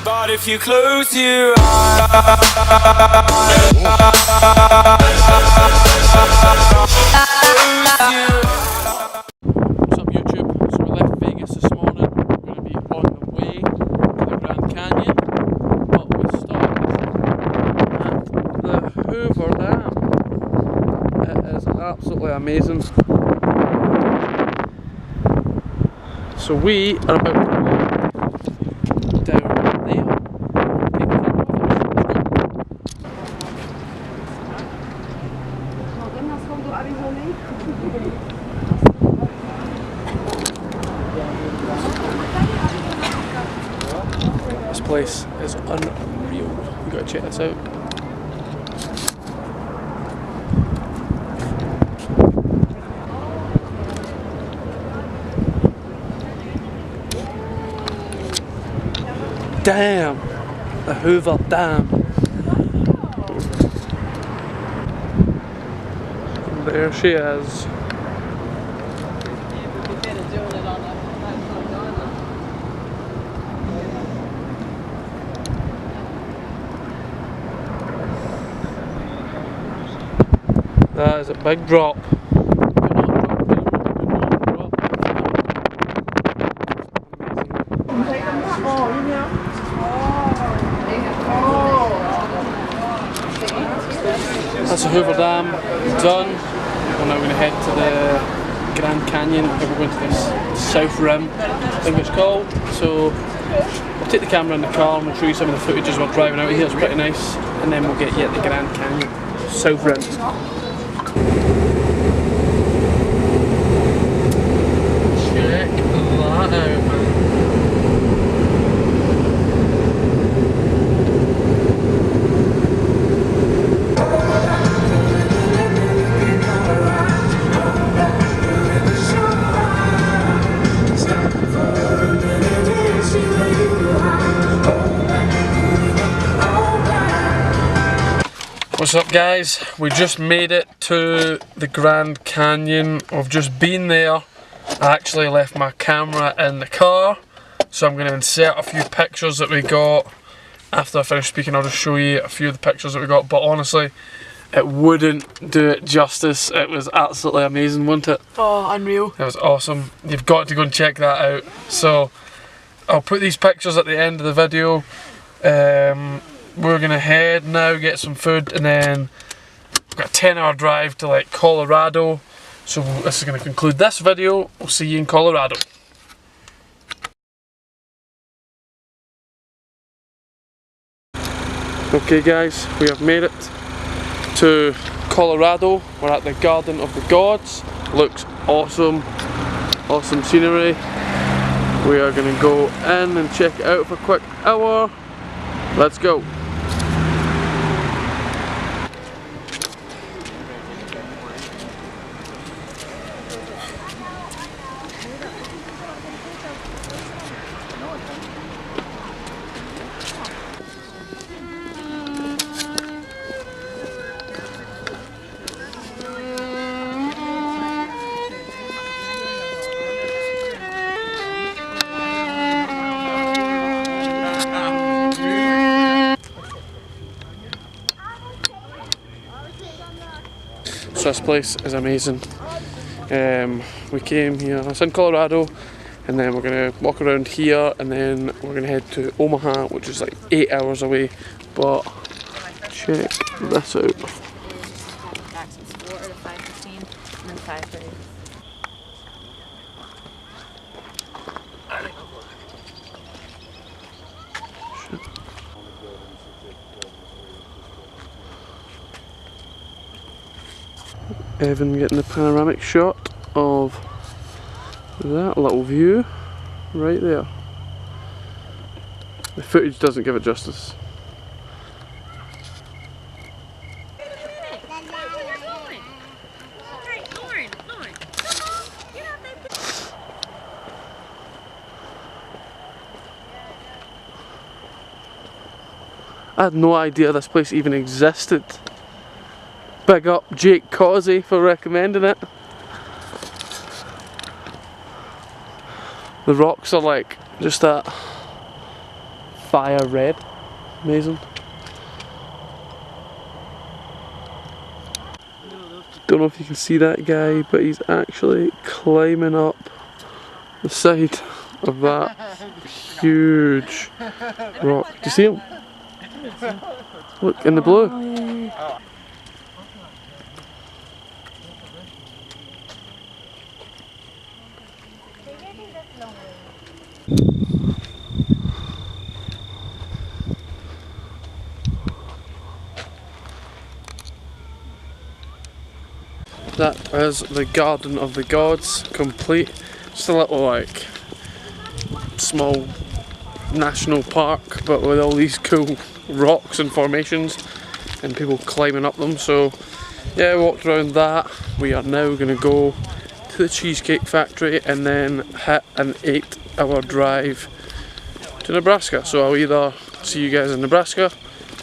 But if you close your eyes, what's up YouTube? So we left Vegas this morning. We're going to be on the way to the Grand Canyon, but we stopped at the Hoover Dam. It is absolutely amazing. So we are about to walk down there. This place is unreal. You gotta check this out. Damn! The Hoover Dam. There she is. That is a big drop. That's the Hoover Dam done. We're now going to head to the Grand Canyon. We're going to this South Rim, I think it's called. So we'll take the camera in the car and we'll show you some of the footage as we're driving out of here. It's pretty nice. And then we'll get you at the Grand Canyon, South Rim. Check that out, man. What's up guys, we just made it to the Grand Canyon. We've just been there. I actually left my camera in the car, so I'm going to insert a few pictures that we got. After I finish speaking I'll just show you a few of the pictures that we got, but honestly it wouldn't do it justice. It was absolutely amazing, wasn't it? Oh, unreal. It was awesome. You've got to go and check that out. So I'll put these pictures at the end of the video. We're gonna head now, get some food, and then we've got a 10-hour drive to like Colorado. So this is gonna conclude this video. We'll see you in Colorado. Okay guys, we have made it to Colorado. We're at the Garden of the Gods. Looks awesome. Awesome scenery. We are gonna go in and check it out for a quick hour. Let's go. So this place is amazing. We came here, it's in Colorado, and then we're going to walk around here, and then we're going to head to Omaha, which is like 8 hours away. But check this out. Access 4 to 5:15 and then 5:30. Evan getting the panoramic shot of that little view right there. The footage doesn't give it justice. I had no idea this place even existed. Big up Jake Causey for recommending it. The rocks are like just at fire red. Amazing. Don't know if you can see that guy, but he's actually climbing up the side of that huge rock. Do you see him? Look, in the blue. That is the Garden of the Gods, complete. Just a little like small national park, but with all these cool rocks and formations and people climbing up them. So yeah, I walked around that. We are now going to go to the Cheesecake Factory and then hit an 8-hour drive to Nebraska. So I'll either see you guys in Nebraska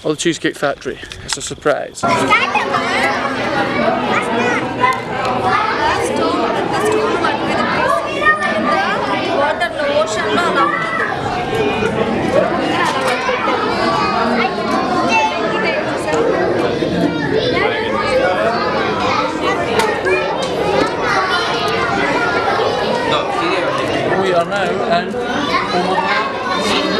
or the Cheesecake Factory. It's a surprise. We are now in Omaha Zoo.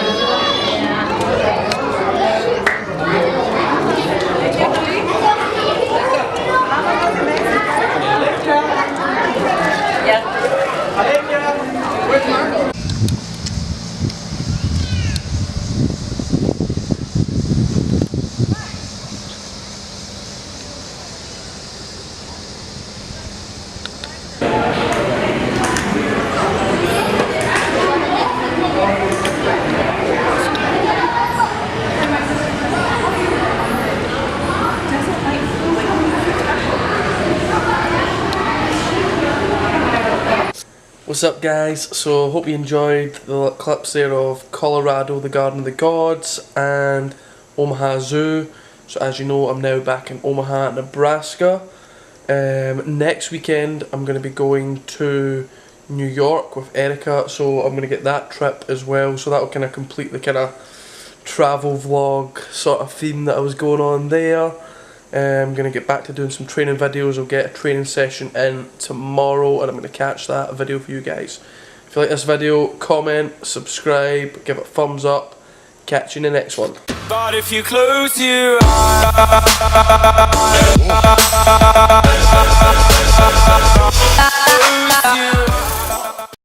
What's up guys? So hope you enjoyed the clips there of Colorado, the Garden of the Gods, and Omaha Zoo. So as you know, I'm now back in Omaha, Nebraska. Next weekend I'm going to be going to New York with Erica, so I'm going to get that trip as well. So that will kind of complete the kind of travel vlog sort of theme that I was going on there. I'm going to get back to doing some training videos. I'll get a training session in tomorrow and I'm going to catch that video for you guys. If you like this video, comment, subscribe, give it a thumbs up. Catch you in the next one. But if you close your eyes